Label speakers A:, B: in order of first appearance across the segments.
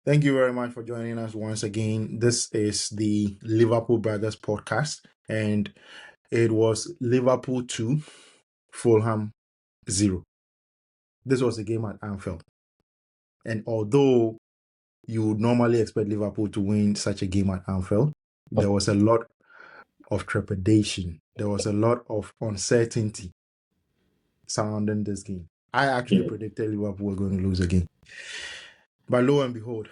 A: Thank you very much for joining us once again. This is the Liverpool Brothers podcast, and it was Liverpool 2, Fulham 0. This was a game at Anfield. And although you would normally expect Liverpool to win such a game at Anfield, there was a lot of trepidation. There was a lot of uncertainty surrounding this game. I actually predicted Liverpool were going to lose again. But lo and behold,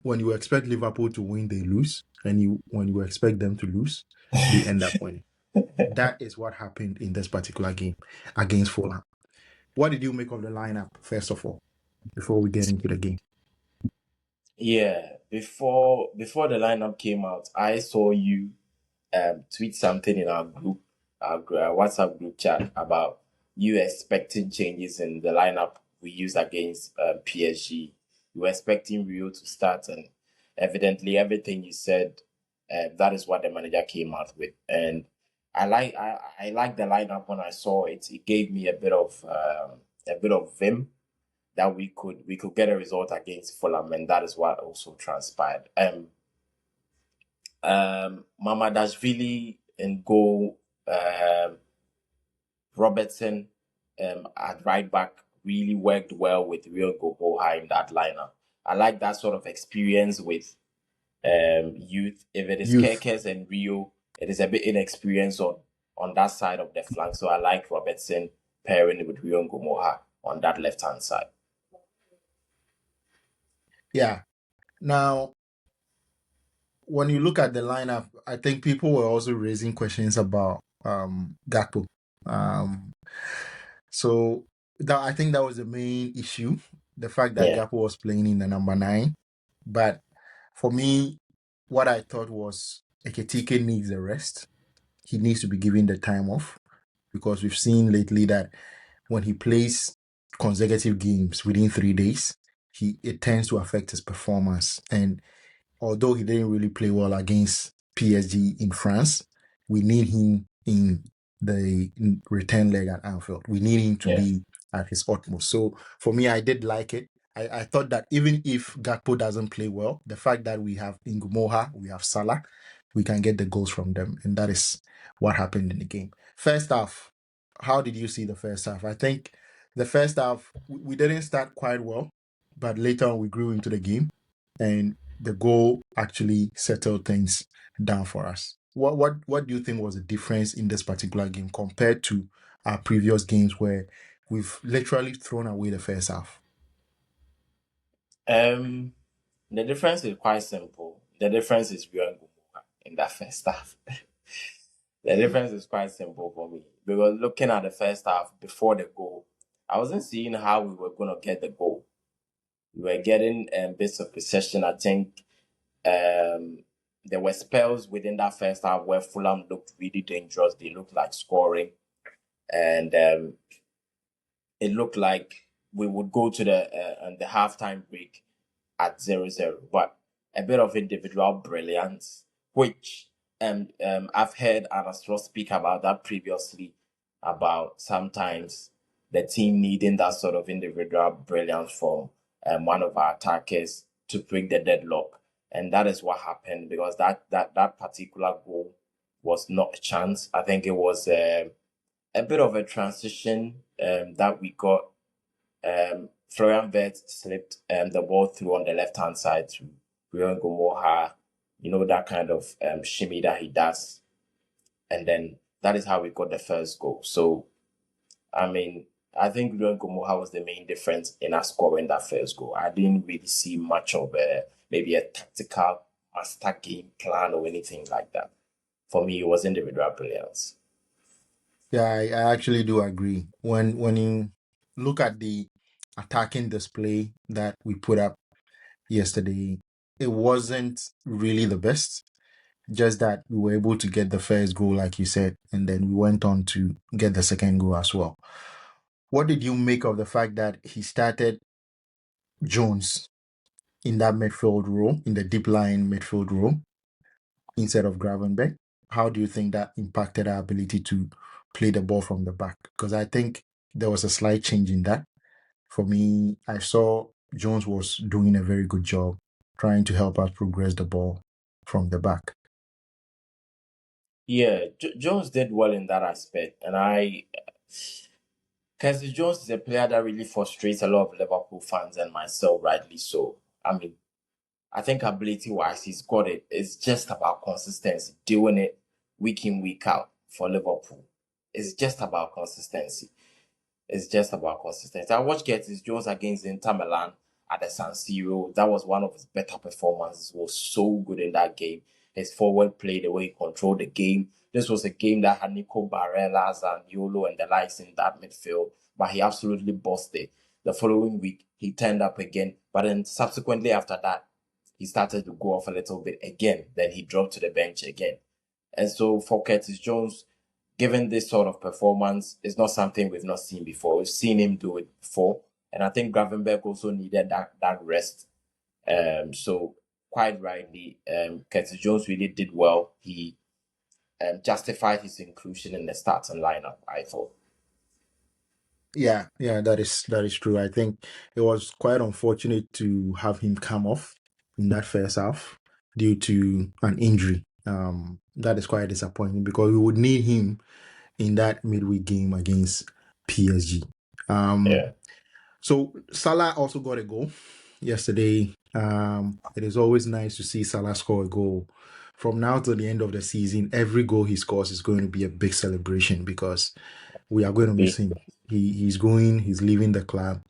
A: when you expect Liverpool to win, they lose. And when you expect them to lose, they end up winning. That is what happened in this particular game against Fulham. What did you make of the lineup, first of all, before we get into the game?
B: Yeah, before the lineup came out, I saw you tweet something in our group, our WhatsApp group chat about you expecting changes in the lineup we used against PSG. You were expecting Rio to start, and evidently everything you said, that is what the manager came out with. And I like the lineup when I saw it. It gave me a bit of vim that we could get a result against Fulham, and that is what also transpired. Mamadashvili in goal, Robertson at right back really worked well with Rio Goboha in that lineup. I like that sort of experience with youth. If it is Kekes and Rio, it is a bit inexperienced on that side of the flank. So I like Robertson pairing with Rio Gomoha on that left hand side.
A: Yeah. Now, when you look at the lineup, I think people were also raising questions about Gakpo. So I think that was the main issue, the fact that Gakpo was playing in the number 9. But for me, what I thought was Ekitike needs a rest. He needs to be given the time off, because we've seen lately that when he plays consecutive games within 3 days, it tends to affect his performance. And although he didn't really play well against PSG in France, we need him in the return leg at Anfield. We need him to be at his utmost. So for me, I did like it. I thought that even if Gakpo doesn't play well, the fact that we have Ngumoha, we have Salah, we can get the goals from them. And that is what happened in the game. First half, how did you see the first half? I think the first half, we didn't start quite well, but later on we grew into the game. And the goal actually settled things down for us. What do you think was the difference in this particular game compared to our previous games where we've literally thrown away the first half?
B: The difference is quite simple. The difference is Rio Gomoha in that first half. The difference is quite simple for me, because looking at the first half before the goal, I wasn't seeing how we were going to get the goal. We were getting bits of possession. I think there were spells within that first half where Fulham looked really dangerous. They looked like scoring, and it looked like we would go to the halftime break at 0-0. But a bit of individual brilliance, which I've heard Anastro speak about that previously, about sometimes the team needing that sort of individual brilliance from one of our attackers to break the deadlock. And that is what happened, because that particular goal was not a chance. I think it was a bit of a transition that we got. Florian Wirtz slipped the ball through on the left-hand side to Rio Gomoha. You know, that kind of shimmy that he does. And then that is how we got the first goal. So, I mean, I think Rio Gomoha was the main difference in us scoring that first goal. I didn't really see much of maybe a tactical master game plan or anything like that. For me, it was individual brilliance.
A: Yeah, I actually do agree. When you look at the attacking display that we put up yesterday, it wasn't really the best. Just that we were able to get the first goal, like you said, and then we went on to get the second goal as well. What did you make of the fact that he started Jones in that midfield role, in the deep line midfield role, instead of Gravenberch? How do you think that impacted our ability to play the ball from the back? Because I think there was a slight change in that. For me, I saw Jones was doing a very good job trying to help us progress the ball from the back.
B: Yeah, Jones did well in that aspect, and Curtis Jones is a player that really frustrates a lot of Liverpool fans and myself, rightly so. I mean, I think ability wise, he's got it. It's just about consistency, doing it week in, week out for Liverpool. It's just about consistency. It's just about consistency. I watched Curtis Jones against Inter Milan at the San Siro. That was one of his better performances. He was so good in that game. His forward play, the way he controlled the game. This was a game that had Nico Barellas and Yolo and the likes in that midfield, but he absolutely bossed it. The following week, he turned up again, but then subsequently after that, he started to go off a little bit again. Then he dropped to the bench again. And so for Curtis Jones, given this sort of performance, it's not something we've not seen before. We've seen him do it before. And I think Gravenberg also needed that rest. So quite rightly, Curtis Jones really did well. He justified his inclusion in the starting lineup, I thought.
A: Yeah, that is true. I think it was quite unfortunate to have him come off in that first half due to an injury. That is quite disappointing because we would need him in that midweek game against PSG.
B: Yeah.
A: So Salah also got a goal yesterday. It is always nice to see Salah score a goal. From now to the end of the season, every goal he scores is going to be a big celebration because we are going to miss him. He's leaving the club,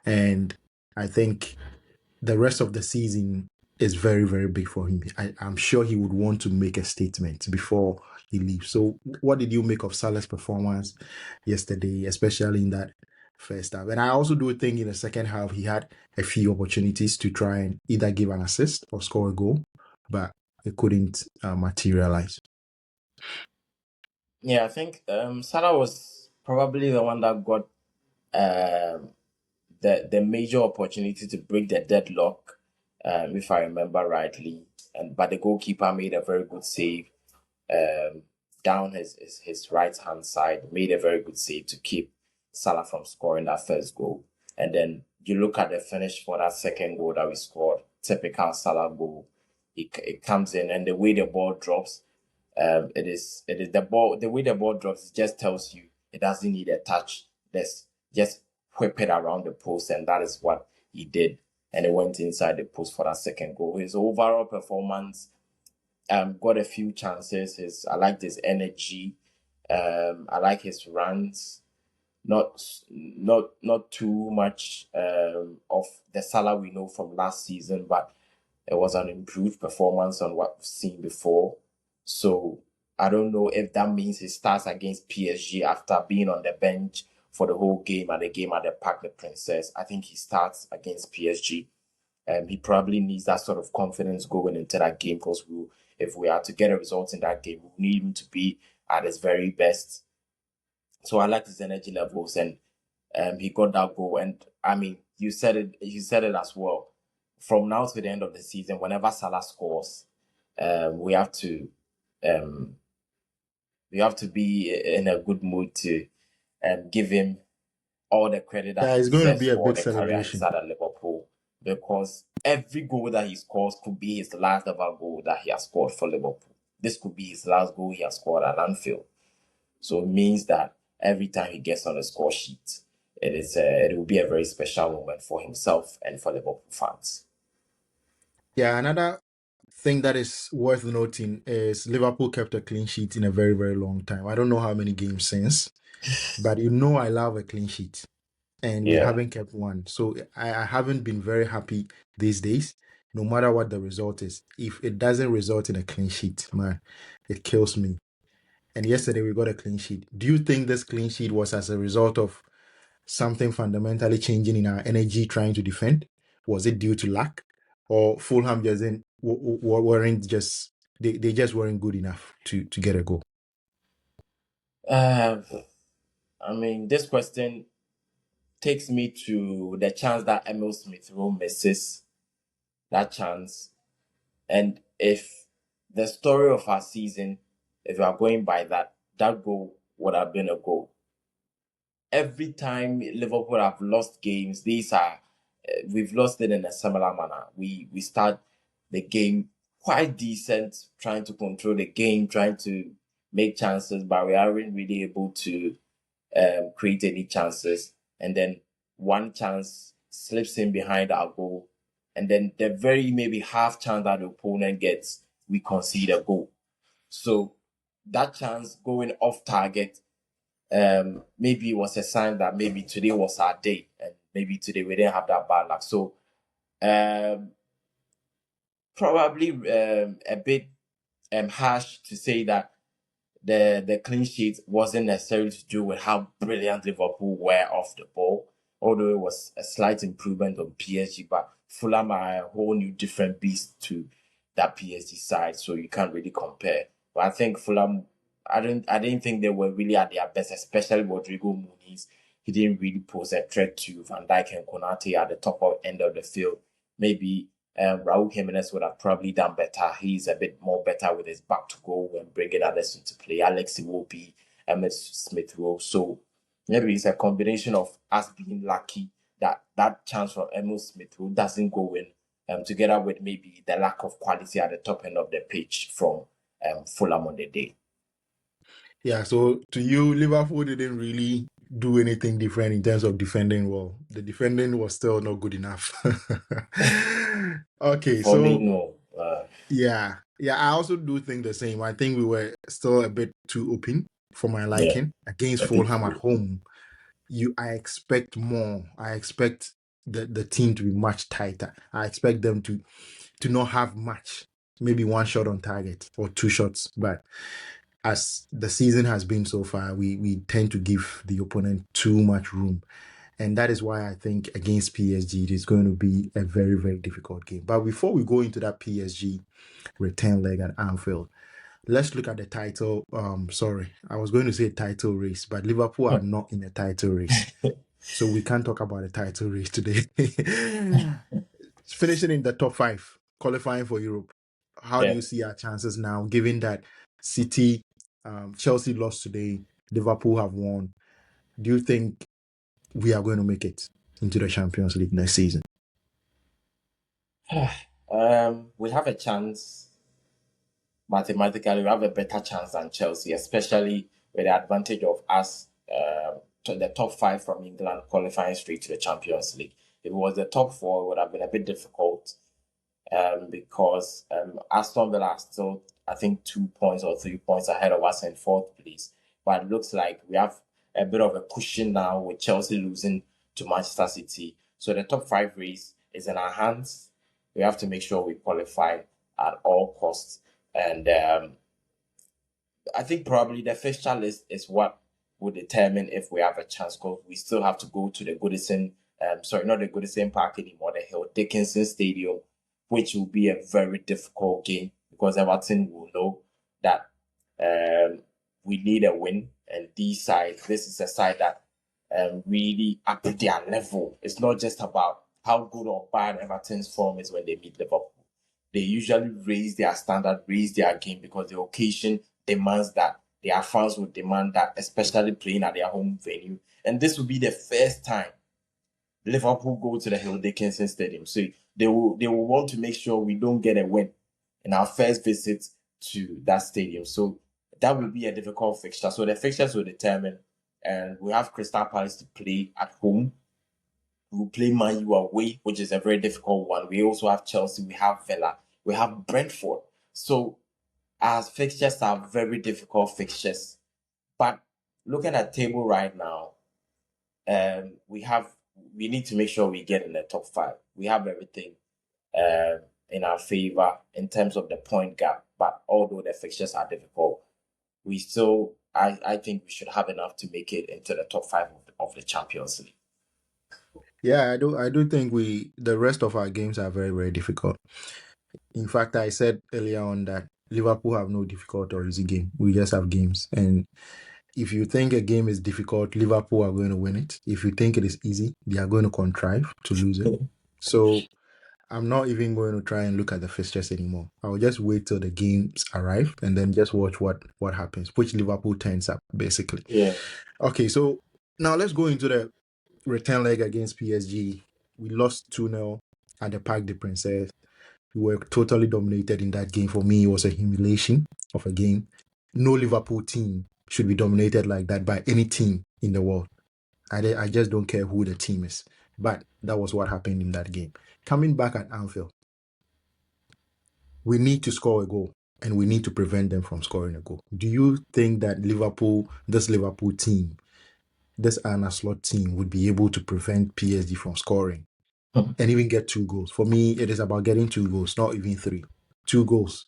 A: and I think the rest of the season is very, very big for him. I'm sure he would want to make a statement before he leaves. So, what did you make of Salah's performance yesterday, especially in that first half? And I also do think in the second half, he had a few opportunities to try and either give an assist or score a goal, but it couldn't materialize.
B: Yeah, I think Salah was probably the one that got the major opportunity to break the deadlock, if I remember rightly. And but the goalkeeper made a very good save um, down his right hand side, made a very good save to keep Salah from scoring that first goal. And then you look at the finish for that second goal that we scored, typical Salah goal. It comes in, and the way the ball drops, it is the ball. The way the ball drops, it just tells you it doesn't need a touch. Let's just whip it around the post, and that is what he did. And it went inside the post for that second goal. His overall performance got a few chances. I liked his energy. I like his runs. Not too much of the Salah we know from last season, but it was an improved performance on what we've seen before. So I don't know if that means he starts against PSG after being on the bench for the whole game at the game at the Parc des Princes. I think he starts against PSG. He probably needs that sort of confidence going into that game because if we are to get a result in that game, we need him to be at his very best. So I like his energy levels, and he got that goal. And I mean, you said it as well. From now to the end of the season, whenever Salah scores, we have to um, be in a good mood to give him all the credit that
A: Yeah,
B: he
A: it's going to
B: deserves
A: be a
B: for
A: big
B: the career he's
A: celebration.
B: had at Liverpool. Because every goal that he scores could be his last ever goal that he has scored for Liverpool. This could be his last goal he has scored at Anfield. So it means that every time he gets on the score sheet, it will be a very special moment for himself and for Liverpool fans.
A: Yeah, another thing that is worth noting is Liverpool kept a clean sheet in a very, very long time. I don't know how many games since, but I love a clean sheet, and we
B: Yeah.
A: haven't kept one. So I haven't been very happy these days, no matter what the result is. If it doesn't result in a clean sheet, man, it kills me. And yesterday we got a clean sheet. Do you think this clean sheet was as a result of something fundamentally changing in our energy trying to defend? Was it due to lack, or Fulham just weren't just they just weren't good enough to get a goal?
B: Uh, I mean, this question takes me to the chance that Emil Smith Rowe misses that chance. And if the story of our season, if we are going by that, that goal would have been a goal. Every time Liverpool have lost games, we've lost it in a similar manner. We start the game quite decent, trying to control the game, trying to make chances, but we aren't really able to create any chances. And then one chance slips in behind our goal. And then the very maybe half chance that the opponent gets, we concede a goal. So that chance going off target, maybe was a sign that maybe today was our day, and maybe today we didn't have that bad luck. So um, probably a bit harsh to say that the clean sheet wasn't necessarily to do with how brilliant Liverpool were off the ball, although it was a slight improvement on PSG. But Fulham are a whole new different beast to that PSG side, so you can't really compare. But I think Fulham, I didn't think they were really at their best, especially Rodrigo Muniz. He didn't really pose a threat to Van Dijk and Konate at the top end of the field. Maybe Raul Jimenez would have probably done better. He's a bit more better with his back to goal and bringing others into play. Alex Iwobi, Smith Rowe. So maybe it's a combination of us being lucky that that chance from Emil Smith Rowe doesn't go in, together with maybe the lack of quality at the top end of the pitch from Fulham on the day.
A: Yeah, so to you, Liverpool didn't really do anything different in terms of defending well. The defending was still not good enough. Okay,
B: For me,
A: so
B: no.
A: yeah, I also do think the same. I think we were still a bit too open for my
B: Yeah,
A: liking against
B: a bit
A: Fulham at
B: too.
A: home. I expect more. I expect the team to be much tighter. I expect them to not have much, maybe one shot on target or two shots. But as the season has been so far, we tend to give the opponent too much room. And that is why I think against PSG, it is going to be a very, very difficult game. But before we go into that PSG return leg at Anfield, let's look at the title. Sorry, I was going to say title race, but Liverpool are not in a title race. So we can't talk about a title race today. Finishing in the top 5, qualifying for Europe. How do
B: Yeah.
A: you see our chances now, given that City, Chelsea lost today, Liverpool have won? Do you think we are going to make it into the Champions League next season?
B: We have a chance. Mathematically, we have a better chance than Chelsea, especially with the advantage of us to the top 5 from England qualifying straight to the Champions League. If it was the top 4, it would have been a bit difficult, because Aston Villa are still, I think, 2 points or 3 points ahead of us in fourth place. But it looks like we have a bit of a cushion now with Chelsea losing to Manchester City. So the top 5 race is in our hands. We have to make sure we qualify at all costs. And I think probably the fixture list is what will determine if we have a chance, because we still have to go to the Goodison, sorry, not the Goodison Park anymore, the Hill Dickinson Stadium, which will be a very difficult game because Everton will know that we need a win. And these sides, this is a side that really up their level. It's not just about how good or bad Everton's form is when they meet Liverpool. They usually raise their standard, raise their game because the occasion demands that. Their fans would demand that, especially playing at their home venue. And this will be the first time Liverpool go to the Hill Dickinson Stadium. So they will want to make sure we don't get a win in our first visit to that stadium. So that will be a difficult fixture. So the fixtures will determine, and we have Crystal Palace to play at home. We will play Man U away, which is a very difficult one. We also have Chelsea, we have Villa, we have Brentford. So our fixtures are very difficult fixtures. But looking at table right now, we need to make sure we get in the top 5. We have everything in our favor in terms of the point gap. But although the fixtures are difficult, we still, I think we should have enough to make it into the top 5 of the Champions League.
A: Yeah, I do think the rest of our games are very, very difficult. In fact, I said earlier on that Liverpool have no difficult or easy game. We just have games. And if you think a game is difficult, Liverpool are going to win it. If you think it is easy, they are going to contrive to lose it. So I'm not even going to try and look at the fixtures anymore. I'll just wait till the games arrive and then just watch what happens, which Liverpool turns up, basically.
B: Yeah.
A: Okay, so now let's go into the return leg against PSG. We lost 2-0 at the Parc des Princes. We were totally dominated in that game. For me, it was a humiliation of a game. No Liverpool team should be dominated like that by any team in the world. I just don't care who the team is. But that was what happened in that game. Coming back at Anfield, we need to score a goal and we need to prevent them from scoring a goal. Do you think that this Liverpool team, this Arne Slot team would be able to prevent PSG from scoring and even get 2 goals? For me, it is about getting 2 goals, not even 3. 2 goals.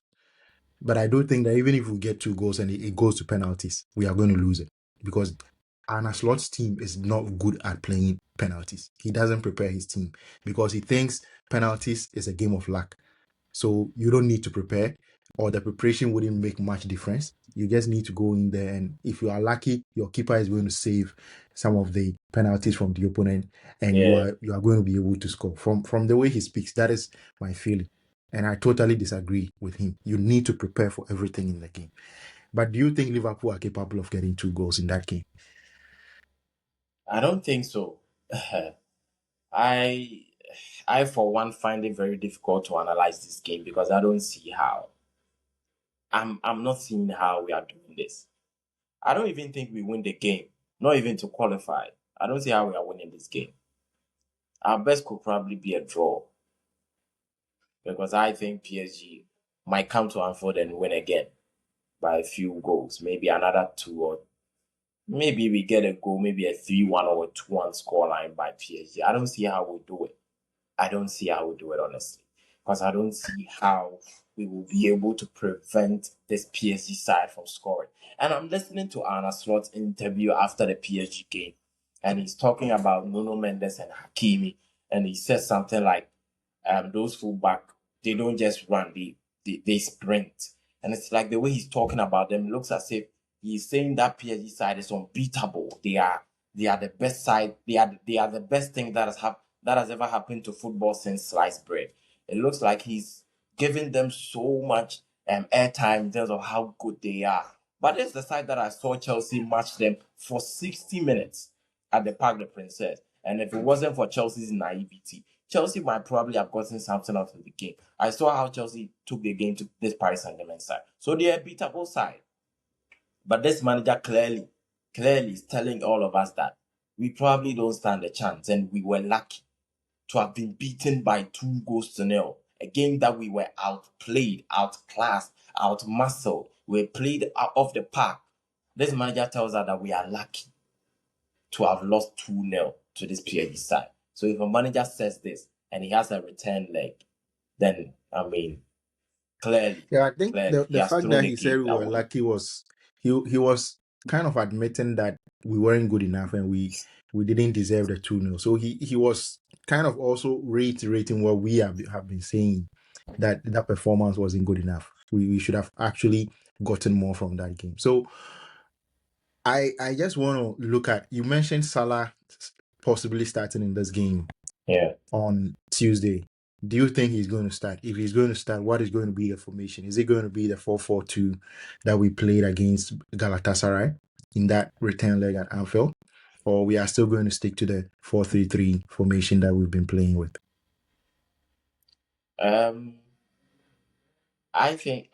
A: But I do think that even if we get 2 goals and it goes to penalties, we are going to lose it because Arne Slot's team is not good at playing penalties. He doesn't prepare his team because he thinks penalties is a game of luck. So you don't need to prepare, or the preparation wouldn't make much difference. You just need to go in there, and if you are lucky, your keeper is going to save some of the penalties from the opponent, and you
B: Yeah.
A: are going to be able to score. From the way he speaks, that is my feeling. And I totally disagree with him. You need to prepare for everything in the game. But do you think Liverpool are capable of getting 2 goals in that game?
B: I don't think so. I I for one find it very difficult to analyze this game because I don't see how. I'm not seeing how we are doing this. I don't even think we win the game, not even to qualify. I don't see how we are winning this game. Our best could probably be a draw because I think PSG might come to Anfield and win again by a few goals, maybe another 2, or maybe we get a goal, maybe a 3-1 or a 2-1 scoreline by PSG. I don't see how we do it. I don't see how we do it, honestly, because I don't see how we will be able to prevent this PSG side from scoring. And I'm listening to Arne Slot's interview after the PSG game, and he's talking about Nuno Mendes and Hakimi, and he says something like, those fullback, they don't just run, they sprint. And it's like the way he's talking about them, it looks as if he's saying that PSG side is unbeatable. They are the best side. They are the best thing that has ever happened to football since sliced bread. It looks like he's giving them so much airtime in terms of how good they are. But it's the side that I saw Chelsea match them for 60 minutes at the Parc des Princes. And if it wasn't for Chelsea's naivety, Chelsea might probably have gotten something out of the game. I saw how Chelsea took the game to this Paris Saint-Germain side. So they're a beatable side. But this manager clearly is telling all of us that we probably don't stand a chance, and we were lucky to have been beaten by 2 goals to 0. A game that we were outplayed, outclassed, outmuscled. We played out of the park. This manager tells us that we are lucky to have lost 2-0 to this PSG side. So if a manager says this and he has a return leg, then I mean, clearly,
A: Yeah, I think
B: he
A: the
B: has
A: fact
B: thrown
A: that
B: the
A: he said
B: game
A: we were
B: away.
A: lucky was he was kind of admitting that we weren't good enough and we didn't deserve the 2-0. So he was kind of also reiterating what we have been saying, that that performance wasn't good enough. We should have actually gotten more from that game. So I just want to look at, you mentioned Salah possibly starting in this game
B: Yeah.
A: on Tuesday. Do you think he's going to start? If he's going to start, what is going to be the formation? Is it going to be the 4-4-2 that we played against Galatasaray in that return leg at Anfield? Or we are still going to stick to the 4-3-3 formation that we've been playing with?
B: Um, I think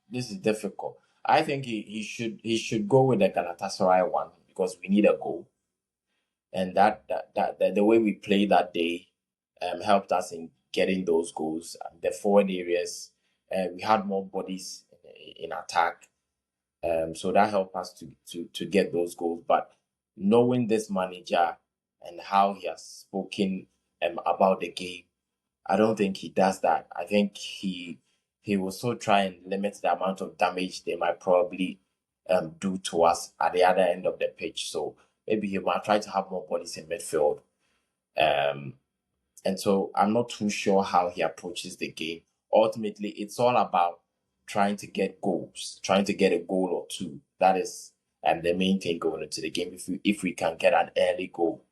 B: this is difficult. I think he should go with the Galatasaray one because we need a goal, and that the way we played that day helped us in getting those goals. The forward areas, we had more bodies in attack, so that helped us to get those goals. But knowing this manager and how he has spoken about the game, I don't think he does that. I think he will still try and limit the amount of damage they might probably do to us at the other end of the pitch. So maybe he might try to have more bodies in midfield. Um, and so I'm not too sure how he approaches the game. Ultimately, it's all about trying to get goals, trying to get a goal or two. That is the main thing going into the game. If we can get an early goal,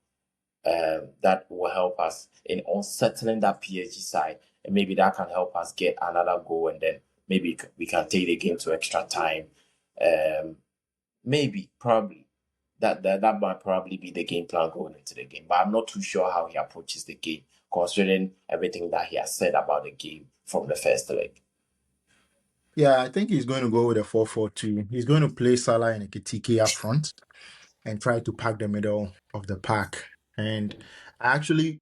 B: that will help us in unsettling that PSG side, and maybe that can help us get another goal, and then maybe we can take the game to extra time. Um, maybe probably that might probably be the game plan going into the game, but I'm not too sure how he approaches the game. considering everything that he has said about the game from the first leg?
A: Yeah, I think he's going to go with a 4-4-2. He's going to play Salah and Ekitike up front and try to pack the middle of the pack. And I actually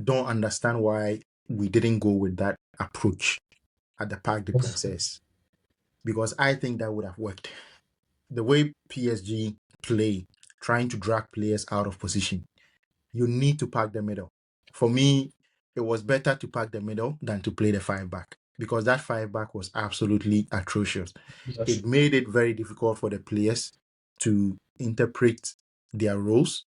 A: don't understand why we didn't go with that approach at the Parc des Princes, because I think that would have worked. The way PSG play, trying to drag players out of position, you need to pack the middle. For me, it was better to pack the middle than to play the 5-back, because that 5-back was absolutely atrocious. It made it very difficult for the players to interpret their roles.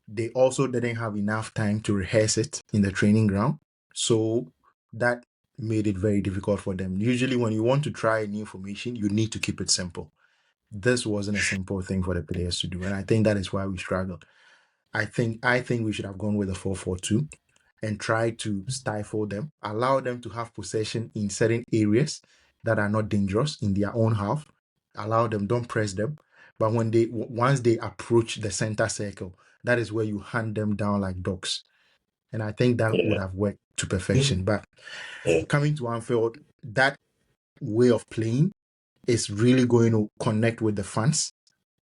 A: They also didn't have enough time to rehearse it in the training ground. So that made it very difficult for them. Usually, when you want to try a new formation, you need to keep it simple. This wasn't a simple thing for the players to do. And I think that is why we struggled. I think we should have gone with a 4-4-2 and try to stifle them, allow them to have possession in certain areas that are not dangerous in their own half. Allow them, don't press them. But once they approach the center circle, that is where you hand them down like dogs. And I think that would have worked to perfection. But coming to Anfield, that way of playing is really going to connect with the fans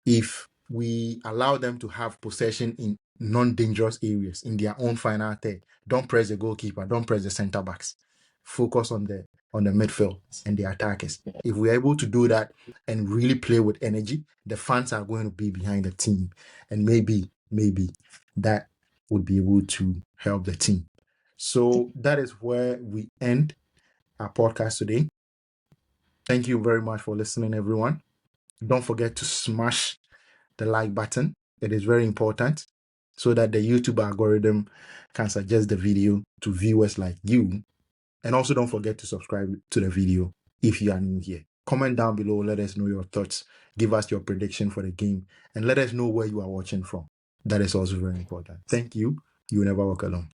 A: if we allow them to have possession in non-dangerous areas in their own final third. Don't press the goalkeeper, don't press the center backs. Focus on the midfield and the attackers. If we're able to do that and really play with energy, the fans are going to be behind the team. And maybe that would be able to help the team. So that is where we end our podcast today. Thank you very much for listening, everyone. Don't forget to smash the like button. It is very important so that the YouTube algorithm can suggest the video to viewers like you. And also don't forget to subscribe to the video if you are new here. Comment down below, let us know your thoughts, give us your prediction for the game, and let us know where you are watching from. That is also very important. Thank you. You will never walk alone.